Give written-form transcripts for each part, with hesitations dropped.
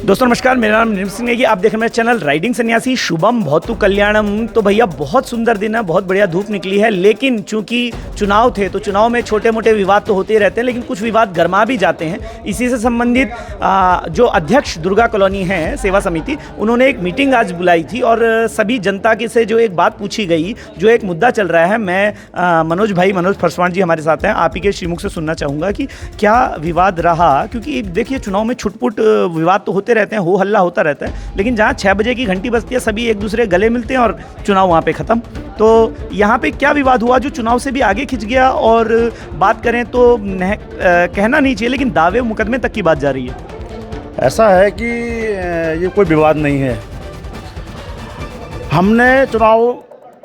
दोस्तों नमस्कार, मेरा नाम निम सिंह है। आप देख रहे हैं मेरा चैनल राइडिंग सन्यासी शुभम भवतु कल्याणम। तो भैया बहुत सुंदर दिन है, बहुत बढ़िया धूप निकली है, लेकिन चूंकि चुनाव थे तो चुनाव में छोटे मोटे विवाद तो होते ही रहते हैं, लेकिन कुछ विवाद गरमा भी जाते हैं। इसी से संबंधित जो अध्यक्ष दुर्गा कॉलोनी है सेवा समिति, उन्होंने एक मीटिंग आज बुलाई थी और सभी जनता के से जो एक बात पूछी गई, जो एक मुद्दा चल रहा है, मैं मनोज फरसवान जी हमारे साथ हैं, आप ही के श्रीमुख से सुनना चाहूँगा कि क्या विवाद रहा। क्योंकि देखिए चुनाव में छुटपुट विवाद तो होते रहते हैं, हो हल्ला होता रहता है, लेकिन जहाँ 6 बजे की घंटी बजती है सभी एक दूसरे गले मिलते हैं और चुनाव वहाँ पे ख़त्म। तो यहाँ पे क्या विवाद हुआ जो चुनाव से भी आगे खिंच गया? और बात करें तो कहना नहीं चाहिए, लेकिन दावे मुकदमे तक की बात जा रही है। ऐसा है कि ये कोई विवाद नहीं है। हमने चुनाव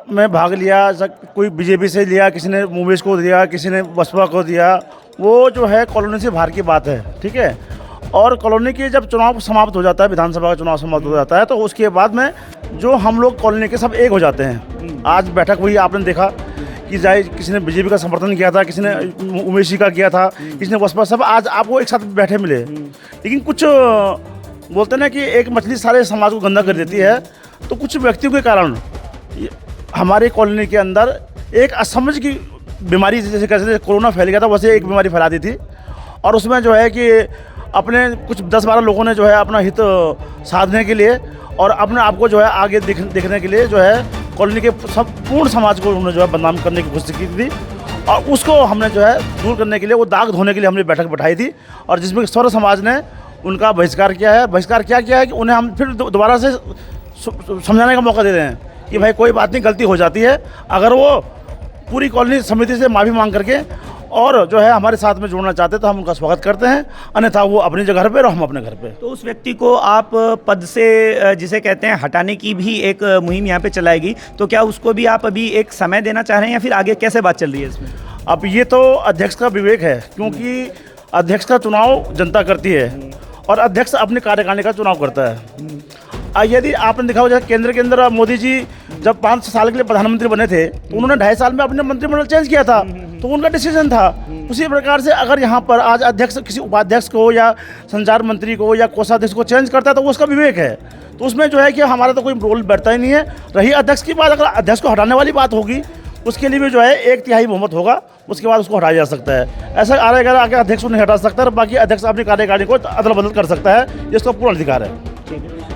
में भाग लिया, कोई बीजेपी से लिया, किसी ने मुंबई को दिया, किसी ने बसपा को दिया, वो जो है कॉलोनी से बाहर की बात है, ठीक है। और कॉलोनी के जब चुनाव समाप्त हो जाता है, विधानसभा का चुनाव समाप्त हो जाता है, तो उसके बाद में जो हम लोग कॉलोनी के सब एक हो जाते हैं। आज बैठक हुई, आपने देखा कि जाए किसी ने बीजेपी का समर्थन किया था, किसी ने उमेशी का किया था, किसी ने बसपा, सब आज आपको एक साथ बैठे मिले। लेकिन कुछ बोलते हैं ना कि एक मछली सारे समाज को गंदा कर देती है, तो कुछ व्यक्तियों के कारण हमारे कॉलोनी के अंदर एक असमझ की बीमारी, जैसे कैसे कोरोना फैल गया था वैसे एक बीमारी फैला दी थी। और उसमें जो है कि अपने कुछ 10-12 लोगों ने जो है अपना हित साधने के लिए और अपने आप को जो है आगे दिखने के लिए जो है कॉलोनी के संपूर्ण समाज को उन्होंने जो है बदनाम करने की कोशिश की थी। और उसको हमने जो है दूर करने के लिए, वो दाग धोने के लिए हमने बैठक बैठाई थी, और जिसमें सर्व समाज ने उनका बहिष्कार किया है। बहिष्कार क्या किया है कि उन्हें हम फिर दोबारा से समझाने का मौका दे रहे हैं कि भाई कोई बात नहीं, गलती हो जाती है। अगर वो पूरी कॉलोनी समिति से माफ़ी मांग करके और जो है हमारे साथ में जुड़ना चाहते तो हम उनका स्वागत करते हैं, अन्यथा वो अपनी जगह पे और हम अपने घर पे। तो उस व्यक्ति को आप पद से जिसे कहते हैं हटाने की भी एक मुहिम यहाँ पे चलाएगी, तो क्या उसको भी आप अभी एक समय देना चाह रहे हैं या फिर आगे कैसे बात चल रही है इसमें? अब ये तो अध्यक्ष का विवेक है, क्योंकि अध्यक्ष का चुनाव जनता करती है और अध्यक्ष अपने कार्यकारिणी का चुनाव करता है। यदि आपने देखा हो, जैसे केंद्र के अंदर मोदी जी जब 5 साल के लिए प्रधानमंत्री बने थे, तो उन्होंने 2.5 साल में अपने मंत्रिमंडल चेंज किया था, तो उनका डिसीजन था। उसी प्रकार से अगर यहाँ पर आज अध्यक्ष किसी उपाध्यक्ष को या संचार मंत्री को या कोषाध्यक्ष को चेंज करता है तो वो उसका विवेक है। तो उसमें जो है कि हमारा तो कोई रोल बैठता ही नहीं है। रही अध्यक्ष की बात, अगर अध्यक्ष को हटाने वाली बात होगी, उसके लिए भी जो है 1/3 बहुमत होगा, उसके बाद उसको हटाया जा सकता है। ऐसा आगे अध्यक्ष को नहीं हटा सकता, और बाकी अध्यक्ष अपनी कार्यकारिणी को अदल बदल कर सकता है, जिसका पूर्ण अधिकार है।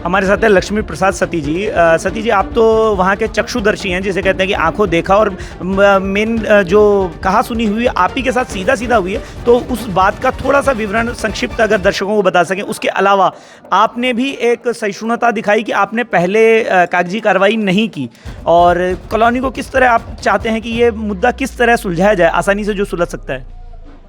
हमारे साथ है लक्ष्मी प्रसाद सती जी। सती जी, आप तो वहाँ के चक्षुदर्शी हैं, जिसे कहते हैं कि आंखों देखा और मेन जो कहा सुनी हुई आप ही के साथ सीधा हुई है, तो उस बात का थोड़ा सा विवरण संक्षिप्त अगर दर्शकों को बता सकें। उसके अलावा आपने भी एक सहिष्णुता दिखाई कि आपने पहले कागजी कार्रवाई नहीं की, और कॉलोनी को किस तरह आप चाहते हैं कि ये मुद्दा किस तरह सुलझाया जाए, आसानी से जो सुलझ सकता है?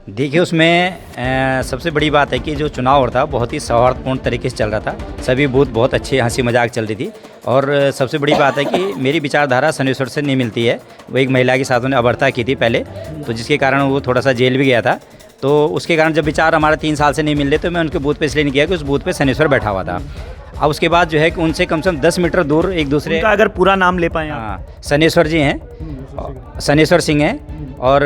देखिए, उसमें सबसे बड़ी बात है कि जो चुनाव था बहुत ही सौहार्दपूर्ण तरीके से चल रहा था। सभी बूथ बहुत अच्छे हंसी मजाक चल रही थी, और सबसे बड़ी बात है कि मेरी विचारधारा सनेश्वर से नहीं मिलती है। वो एक महिला के साथ उन्हें अभद्रता की थी पहले, तो जिसके कारण वो थोड़ा सा जेल भी गया था। तो उसके कारण जब विचार हमारा 3 साल से नहीं मिल रहे, तो मैं उनके बूथ पे इसलिए नहीं किया कि उस बूथ पे सनेश्वर बैठा हुआ था। अब उसके बाद जो है कि उनसे कम से कम 10 मीटर दूर एक दूसरे का अगर पूरा नाम ले पाएँ? हाँ, सनेश्वर जी हैं, सनेश्वर सिंह हैं, और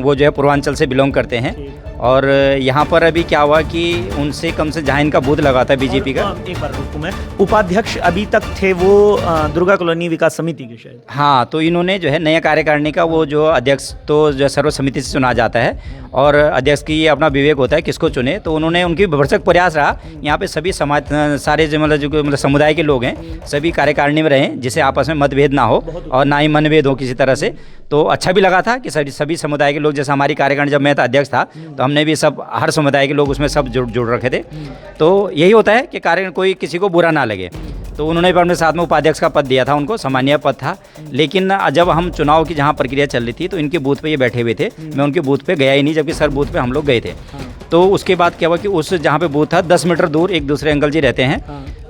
वो जो है पूर्वांचल से बिलोंग करते हैं। और यहाँ पर अभी क्या हुआ कि उनसे कम से जहाँ इनका बूथ लगा था बीजेपी का, एक बार रुकूं मैं, उपाध्यक्ष अभी तक थे वो दुर्गा कॉलोनी विकास समिति के शायद। हाँ, तो इन्होंने जो है नया कार्यकारिणी का वो जो अध्यक्ष तो जो सर्व समिति से चुना जाता है, और अध्यक्ष की ये अपना विवेक होता है किसको चुने। तो उन्होंने, उनकी भरसक प्रयास रहा यहाँ पे सभी समाज, सारे जो मतलब समुदाय के लोग हैं सभी कार्यकारिणी में रहें, जिससे आपस में मतभेद ना हो और ना ही मनभेद हो किसी तरह से। तो अच्छा भी लगा था कि सभी समुदाय के लोग, जैसे हमारी कार्यकारिणी जब मैं अध्यक्ष था तो हमने भी सब, हर समुदाय के लोग उसमें सब जुड़ रखे थे। तो यही होता है कि कार्य कोई किसी को बुरा ना लगे। तो उन्होंने भी अपने साथ में उपाध्यक्ष का पद दिया था, उनको सामान्य पद था। लेकिन जब हम चुनाव की जहाँ प्रक्रिया चल रही थी तो इनके बूथ पे ये बैठे हुए थे, मैं उनके बूथ पे गया ही नहीं, जबकि सर बूथ पे हम लोग गए थे। तो उसके बाद क्या हुआ कि उस जहाँ पे बूथ था 10 मीटर दूर एक दूसरे अंकल जी रहते हैं,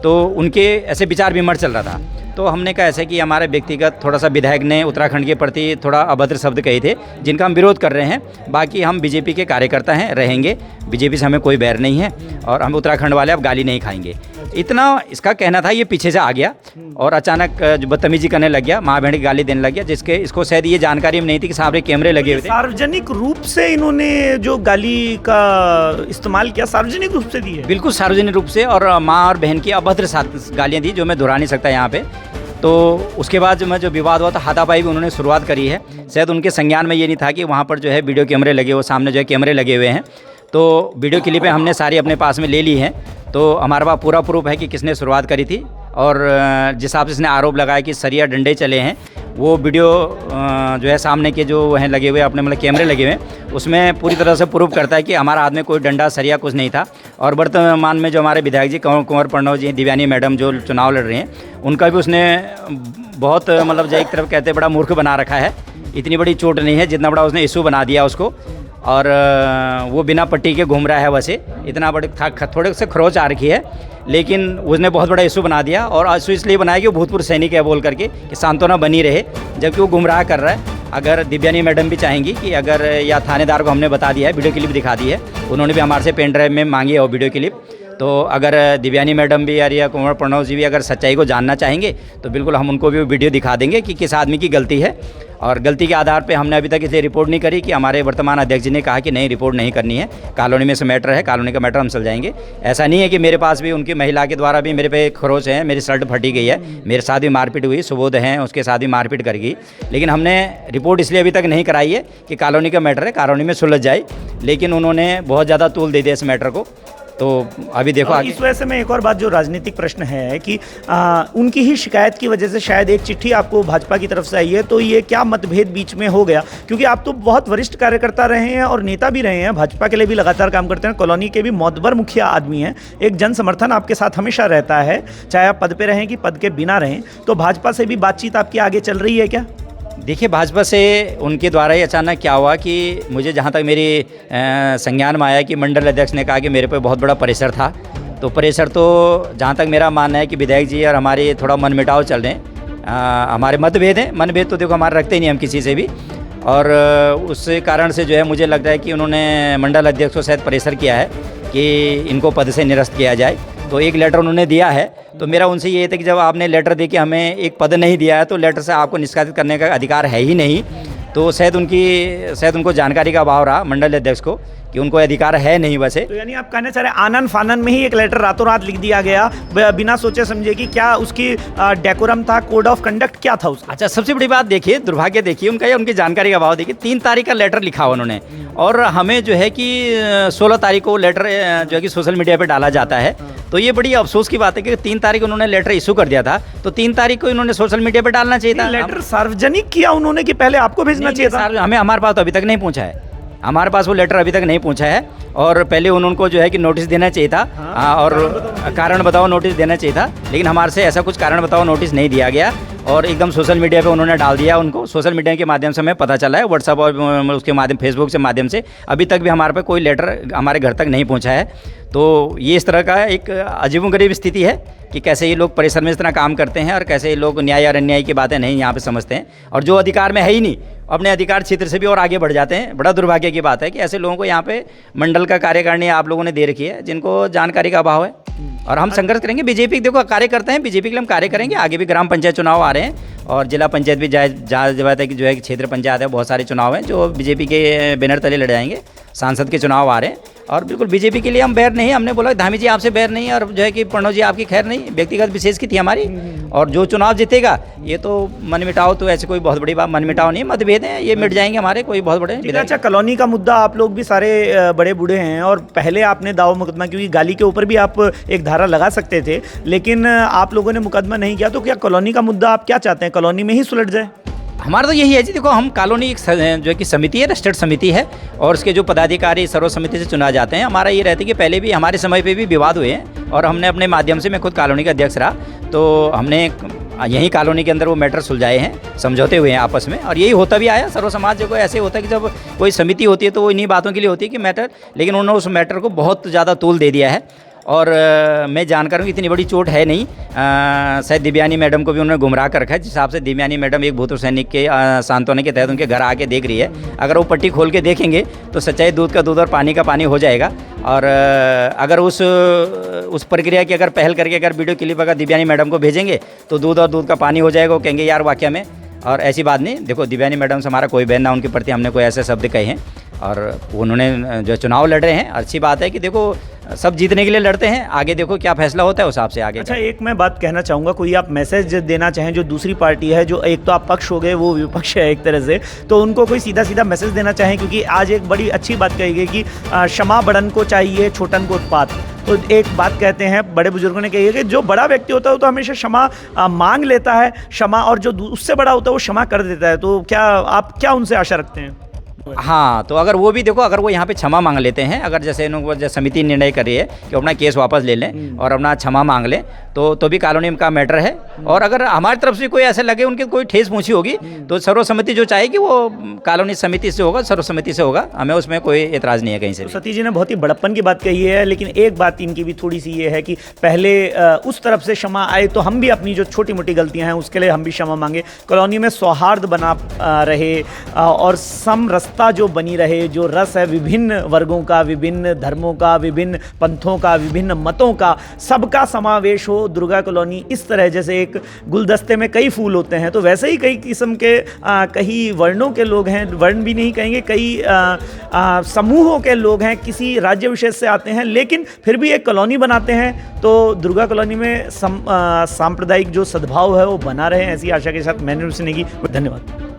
तो उनके ऐसे विचार विमर्श चल रहा था। तो हमने कहा ऐसे कि हमारे व्यक्तिगत थोड़ा सा विधायक ने उत्तराखंड के प्रति थोड़ा अभद्र शब्द कहे थे, जिनका हम विरोध कर रहे हैं। बाकी हम बीजेपी के कार्यकर्ता हैं, रहेंगे, बीजेपी से हमें कोई बैर नहीं है और हम उत्तराखंड वाले अब गाली नहीं खाएंगे। इतना इसका कहना था। ये पीछे से आ गया और अचानक बदतमीजी करने लग गया, माँ बहन की गाली देने लग गया, जिसके इसको शायद ये जानकारी नहीं थी कि सामने कैमरे लगे हुए थे। सार्वजनिक रूप से इन्होंने जो गाली का इस्तेमाल किया, सार्वजनिक रूप से दी है? बिल्कुल सार्वजनिक रूप से, और माँ और बहन की अभद्र गालियाँ दी, जो मैं दोहरा नहीं सकता यहाँ पे। तो उसके बाद जो विवाद हुआ तो हाथापाई भी उन्होंने शुरुआत करी है। शायद उनके संज्ञान में ये नहीं था कि वहाँ पर जो है वीडियो कैमरे लगे, वो सामने जो है कैमरे लगे हुए हैं। तो वीडियो क्लिपें हमने सारी अपने पास में ले ली हैं। तो हमारे पास पूरा प्रूफ है कि किसने शुरुआत करी थी, और जिस हिसाब से इसने आरोप लगाया कि सरिया डंडे चले हैं, वो वीडियो जो है सामने के जो हैं लगे हुए अपने मतलब कैमरे लगे हुए, उसमें पूरी तरह से प्रूफ करता है कि हमारा हाथ में कोई डंडा सरिया कुछ नहीं था। और वर्तमान में जो हमारे विधायक जी कुंवर प्रणव जी, दिव्यानी मैडम जो चुनाव लड़ रहे हैं, उनका भी उसने बहुत मतलब जो एक तरफ कहते बड़ा मूर्ख बना रखा है। इतनी बड़ी चोट नहीं है जितना बड़ा उसने इशू बना दिया उसको, और वो बिना पट्टी के घूम रहा है। वैसे इतना बड़े थोड़े से खरोच आ रखी है, लेकिन उसने बहुत बड़ा इशू बना दिया। और इशू इसलिए बनाया कि वो भूतपूर्व सैनिक है बोल करके कि सांत्वना बनी रहे, जबकि वो गुमराह कर रहा है। अगर दिव्यानी मैडम भी चाहेंगी कि अगर, या थानेदार को हमने बता दिया है, वीडियो क्लिप दिखा दी है, उन्होंने भी हमारे से पेन ड्राइव में मांगी है वो वीडियो क्लिप। तो अगर दिव्यानी मैडम भी या कुंवर प्रणव जी भी अगर सच्चाई को जानना चाहेंगे तो बिल्कुल हम उनको भी वीडियो दिखा देंगे कि किस आदमी की गलती है। और गलती के आधार पे हमने अभी तक इसलिए रिपोर्ट नहीं करी कि हमारे वर्तमान अध्यक्ष जी ने कहा कि नहीं रिपोर्ट नहीं करनी है, कॉलोनी में से मैटर है, कॉलोनी का मैटर हम चल जाएंगे। ऐसा नहीं है कि मेरे पास भी उनकी महिला के द्वारा भी मेरे पे खरोच है, मेरी शर्ट फटी गई है, मेरे साथ भी मारपीट हुई, सुबोध हैं उसके साथ भी मारपीट कर गई। लेकिन हमने रिपोर्ट इसलिए अभी तक नहीं कराई है कि कॉलोनी का मैटर है, कॉलोनी में सुलझ जाए, लेकिन उन्होंने बहुत ज़्यादा तूल दे दिया इस मैटर को। तो अभी देखो आगे। इस वजह से मैं एक और बात, जो राजनीतिक प्रश्न है कि उनकी ही शिकायत की वजह से शायद एक चिट्ठी आपको भाजपा की तरफ से आई है, तो ये क्या मतभेद बीच में हो गया? क्योंकि आप तो बहुत वरिष्ठ कार्यकर्ता रहे हैं और नेता भी रहे हैं, भाजपा के लिए भी लगातार काम करते हैं, कॉलोनी के भी मोतबर मुखिया आदमी हैं, एक जन समर्थन आपके साथ हमेशा रहता है, चाहे आप पद पे रहें कि पद के बिना रहें। तो भाजपा से भी बातचीत आपकी आगे चल रही है क्या? देखिए, भाजपा से उनके द्वारा ही अचानक क्या हुआ कि मुझे जहाँ तक मेरी संज्ञान में आया कि मंडल अध्यक्ष ने कहा कि मेरे पे बहुत बड़ा प्रेशर था। तो प्रेशर तो जहाँ तक मेरा मानना है कि विधायक जी और हमारे थोड़ा मनमुटाव चल रहे हैं, हमारे मतभेद हैं। मनभेद तो देखो हमारे रखते ही नहीं हम किसी से भी, और उस कारण से जो है मुझे लगता है कि उन्होंने मंडल अध्यक्ष को शायद प्रेशर किया है कि इनको पद से निरस्त किया जाए। तो एक लेटर उन्होंने दिया है। तो मेरा उनसे ये था कि जब आपने लेटर दे के हमें एक पद नहीं दिया है तो लेटर से आपको निष्कासित करने का अधिकार है ही नहीं। तो शायद उनको जानकारी का अभाव रहा मंडल अध्यक्ष को कि उनको अधिकार है नहीं वैसे। तो यानी आप कहना चाह रहे हैं आनन फानन में ही एक लेटर रातों रात लिख दिया गया, बिना सोचे समझे कि क्या उसकी डेकोरम था, कोड ऑफ कंडक्ट क्या था उसका? अच्छा, सबसे बड़ी बात देखिए, दुर्भाग्य देखिए उनका, या उनकी जानकारी का अभाव देखिए। 3 तारीख का लेटर लिखा उन्होंने, और हमें जो है कि 16 तारीख को लेटर जो है कि सोशल मीडिया पे डाला जाता है। तो ये बड़ी अफसोस की बात है कि 3 तारीख उन्होंने लेटर इशू कर दिया था, तो 3 तारीख को इन्होंने सोशल मीडिया पे डालना चाहिए था। लेटर सार्वजनिक किया उन्होंने कि पहले आपको भेजना चाहिए था? हमें, हमारे पास तो अभी तक नहीं पहुंचा है, हमारे पास वो लेटर अभी तक नहीं पहुंचा है। और पहले उनको जो है कि नोटिस देना चाहिए था, और कारण बताओ नोटिस देना चाहिए था, लेकिन हमारे से ऐसा कुछ कारण बताओ नोटिस नहीं दिया गया, और एकदम सोशल मीडिया पे उन्होंने डाल दिया। उनको सोशल मीडिया के माध्यम से हमें पता चला है, व्हाट्सएप और उसके माध्यम, फेसबुक से माध्यम से। अभी तक भी हमारे पे कोई लेटर हमारे घर तक नहीं पहुंचा है। तो ये इस तरह का एक अजीबोगरीब स्थिति है कि कैसे ये लोग परिसर में इस तरह काम करते हैं, और कैसे ये लोग न्याय और अन्याय की बातें नहीं यहाँ पे समझते हैं, और जो अधिकार में है ही नहीं अपने अधिकार क्षेत्र से भी और आगे बढ़ जाते हैं। बड़ा दुर्भाग्य की बात है कि ऐसे लोगों को यहाँ पे मंडल का कार्यकारिणी आप लोगों ने दे रखी है, जिनको जानकारी का अभाव है। और हम संघर्ष करेंगे, बीजेपी देखो कार्य करते हैं, बीजेपी के लिए हम कार्य करेंगे। आगे भी ग्राम पंचायत चुनाव आ रहे हैं, और जिला पंचायत भी जायज़ है कि जो है क्षेत्र पंचायत है, बहुत सारे चुनाव हैं जो बीजेपी के बैनर तले लड़े जाएंगे। सांसद के चुनाव आ रहे हैं, और बिल्कुल बीजेपी के लिए हम बैर नहीं। हमने बोला धामी जी आपसे बैर नहीं, और जो है कि प्रणव जी आपकी खैर नहीं, व्यक्तिगत विशेष की थी हमारी। और जो चुनाव जीतेगा, ये तो मनमिटाव, तो ऐसे कोई बहुत बड़ी बात मनमिटाव नहीं, मतभेद हैं, ये मिट जाएंगे हमारे, कोई बहुत बड़े। अच्छा, कॉलोनी का मुद्दा आप लोग भी सारे बड़े बूढ़े हैं, और पहले आपने दावा मुकदमा, क्योंकि गाली के ऊपर भी आप एक धारा लगा सकते थे, लेकिन आप लोगों ने मुकदमा नहीं किया। तो क्या कॉलोनी का मुद्दा आप क्या चाहते हैं, कॉलोनी में ही सुलझ जाए? हमारा तो यही है जी, देखो हम कॉलोनी एक जो है कि समिति है, रजिस्टर्ड समिति है, और उसके जो पदाधिकारी सर्वसम्मति से चुना जाते हैं। हमारा ये रहता है कि पहले भी हमारे समय पे भी विवाद हुए हैं, और हमने अपने माध्यम से, मैं खुद कॉलोनी का अध्यक्ष रहा, तो हमने यही कॉलोनी के अंदर वो मैटर सुलझाए हैं, समझौते हुए हैं आपस में, और यही होता भी आया। सर्व समाज जो ऐसे होता है कि जब कोई समिति होती है तो वो इन्हीं बातों के लिए होती है कि मैटर, लेकिन उन्होंने उस मैटर को बहुत ज़्यादा तूल दे दिया है। और मैं जानकर हूँ इतनी बड़ी चोट है नहीं। शायद दिव्यानी मैडम को भी उन्होंने गुमराह कर रखा है, जिस हिसाब से दिव्यानी मैडम एक भूतपूर्व सैनिक के सांत्वना के तहत उनके घर आके देख रही है। अगर वो पट्टी खोल के देखेंगे तो सच्चाई दूध का दूध और पानी का पानी हो जाएगा। और अगर उस प्रक्रिया की अगर पहल करके अगर वीडियो क्लिप अगर दिव्यानी मैडम को भेजेंगे तो दूध और दूध का पानी हो जाएगा। वो कहेंगे यार वाकया में, और ऐसी बात नहीं। देखो दिव्यानी मैडम से हमारा कोई बहन ना, उनके प्रति हमने कोई ऐसे शब्द कहे हैं, और उन्होंने जो चुनाव लड़ रहे हैं, अच्छी बात है कि देखो सब जीतने के लिए लड़ते हैं। आगे देखो क्या फैसला होता है उस हिसाब से आगे। अच्छा, एक मैं बात कहना चाहूँगा, कोई आप मैसेज देना चाहें जो दूसरी पार्टी है, जो एक तो आप पक्ष हो गए, वो विपक्ष है एक तरह से, तो उनको कोई सीधा सीधा मैसेज देना चाहें? क्योंकि आज एक बड़ी अच्छी बात कही गई कि क्षमा बड़न को चाहिए, छोटन को उत्पात। तो एक बात कहते हैं बड़े बुजुर्गों ने कही है कि जो बड़ा व्यक्ति होता है वो तो हमेशा क्षमा मांग लेता है क्षमा, और जो उससे बड़ा होता है वो क्षमा कर देता है। तो क्या आप क्या उनसे आशा रखते हैं? हाँ, तो अगर वो भी देखो, अगर वो यहाँ पे क्षमा मांग लेते हैं, अगर जैसे इन्होंने समिति निर्णय कर रही है कि अपना केस वापस ले लें और अपना क्षमा मांग लें, तो भी कॉलोनी का मैटर है। और अगर हमारी तरफ से कोई ऐसे लगे उनकी कोई ठेस पहुँची होगी तो सर्वसम्मति जो चाहेगी वो कॉलोनी समिति से होगा, सर्वसम्मति से होगा। हमें उसमें कोई एतराज़ नहीं है कहीं से। सतीश जी ने बहुत ही बड़प्पन की बात कही है, लेकिन एक बात इनकी भी थोड़ी सी ये है कि पहले उस तरफ से क्षमा आए तो हम भी अपनी जो छोटी मोटी गलतियां हैं उसके लिए हम भी क्षमा मांगे, कॉलोनी में सौहार्द बना रहे और समरसता जो बनी रहे, जो रस है विभिन्न वर्गों का, विभिन्न धर्मों का, विभिन्न पंथों का, विभिन्न मतों का, सबका समावेश हो। दुर्गा कॉलोनी इस तरह, जैसे एक गुलदस्ते में कई फूल होते हैं, तो वैसे ही कई किस्म के कई वर्णों के लोग हैं, वर्ण भी नहीं कहेंगे, कई समूहों के लोग हैं, किसी राज्य विशेष से आते हैं, लेकिन फिर भी एक कॉलोनी बनाते हैं। तो दुर्गा कॉलोनी में सांप्रदायिक जो सद्भाव है वो बना रहे, ऐसी आशा के साथ मैंने की। धन्यवाद।